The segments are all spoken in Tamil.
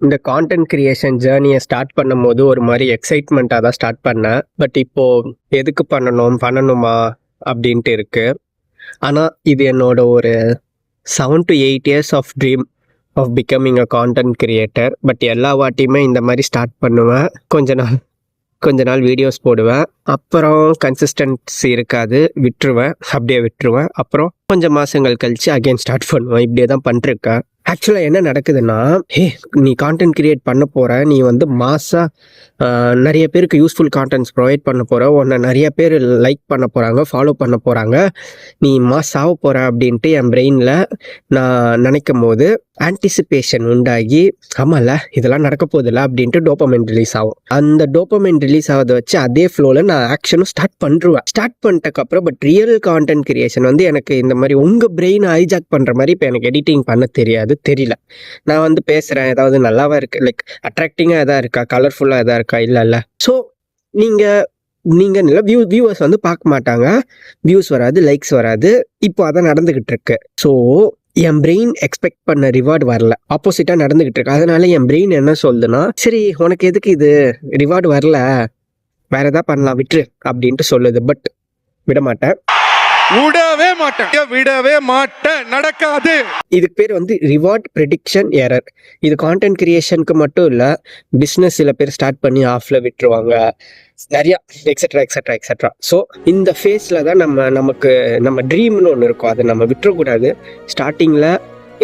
இந்த கான்டென்ட் கிரியேஷன் ஜேர்னியை ஸ்டார்ட் பண்ணும்போது ஒரு மாதிரி எக்ஸைட்மெண்ட்டாக தான் ஸ்டார்ட் பண்ணேன். பட் இப்போது எதுக்கு பண்ணணுமா அப்படின்ட்டு இருக்கு. ஆனால் இது என்னோட ஒரு 7 to 8 years of dream of becoming a content creator. But எல்லா வாட்டியுமே இந்த மாதிரி ஸ்டார்ட் பண்ணுவேன். கொஞ்ச நாள் வீடியோஸ் போடுவேன், அப்புறம் கன்சிஸ்டன்சி இருக்காது, அப்படியே விட்டுருவேன். அப்புறம் கொஞ்சம் மாதங்கள் கழிச்சு அகைன் ஸ்டார்ட் பண்ணுவேன். இப்படியே தான் பண்ணிருக்கேன். ஆக்சுவலாக என்ன நடக்குதுன்னா, நீ கான்டென்ட் கிரியேட் பண்ண போகிற, நீ வந்து நிறைய பேருக்கு யூஸ்ஃபுல் கான்டென்ட்ஸ் ப்ரொவைட் பண்ண போகிற, உன்னை நிறைய பேர் லைக் பண்ண போகிறாங்க, ஃபாலோ பண்ண போகிறாங்க, நீ ஆக போகிற அப்படின்ட்டு என் பிரெயினில் நான் நினைக்கும் போது ஆன்டிசிபேஷன் உண்டாகி, ஆமாம்ல இதெல்லாம் நடக்க போதில்ல அப்படின்ட்டு டோபமைன் ரிலீஸ் ஆகும். அந்த டோபமைன் ரிலீஸ் ஆகிறத வச்சு அதே ஃப்ளோவில் நான் ஆக்ஷனும் ஸ்டார்ட் பண்ணிட்டதுக்கப்புறம் பட் ரியல் கான்டென்ட் கிரியேஷன் வந்து எனக்கு இந்த மாதிரி உங்கள் பிரெயின் ஹைஜாக் பண்ணுற மாதிரி இப்போ எனக்கு எடிட்டிங் பண்ண தெரியல. நான் வந்து பேசுகிறேன், ஏதாவது நல்லாவா இருக்குது, லைக் அட்ராக்டிங்காக எதாவது இருக்கா, கலர்ஃபுல்லாக எதாவது இருக்கா, இல்லை. ஸோ நீங்கள் இல்லை வியூவர்ஸ் வந்து பார்க்க மாட்டாங்க, வியூஸ் வராது, லைக்ஸ் வராது. இப்போ அதான் நடந்துக்கிட்டு இருக்கு. ஸோ என் பிரெயின் எக்ஸ்பெக்ட் பண்ண ரிவார்டு வரல, ஆப்போசிட்டாக நடந்துக்கிட்டு இருக்கு. அதனால என் பிரெயின் என்ன சொல்லுதுன்னா, சரி உனக்கு எதுக்கு இது ரிவார்டு வரல, வேற ஏதாவது பண்ணலாம், விட்டுரு அப்படின்ட்டு சொல்லுது. பட் விடவே மாட்டேன், நடக்காது. இதுக்கு பேர் வந்து ரிவார்ட் ப்ரெடிக்ஷன் எரர். இது கான்டென்ட் கிரியேஷனுக்கு மட்டும் இல்லை, பிஸ்னஸ் சில பேர் ஸ்டார்ட் பண்ணி ஆஃப்ல விட்டுருவாங்க, நிறையா எக்ஸெட்ரா. ஸோ இந்த ஃபேஸில் தான் நம்ம ட்ரீம்னு ஒன்று இருக்கும், அதை நம்ம விட்டுறக்கூடாது. ஸ்டார்டிங்கில்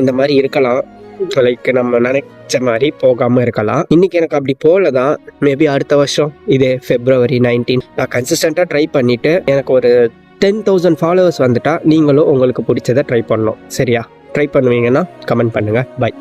இந்த மாதிரி இருக்கலாம், லைக் நம்ம நினைச்ச மாதிரி போகாமல் இருக்கலாம். இன்னைக்கு எனக்கு அப்படி போல தான். மேபி அடுத்த வருஷம் இதே February 19 நான் கன்சிஸ்டண்ட்டாக ட்ரை பண்ணிவிட்டு எனக்கு ஒரு 10,000 ஃபாலோவர்ஸ் வந்துட்டா நீங்களும் உங்களுக்கு பிடிச்சதை ட்ரை பண்ணணும். சரியா? ட்ரை பண்ணுவீங்கன்னா கமெண்ட் பண்ணுங்கள். பை.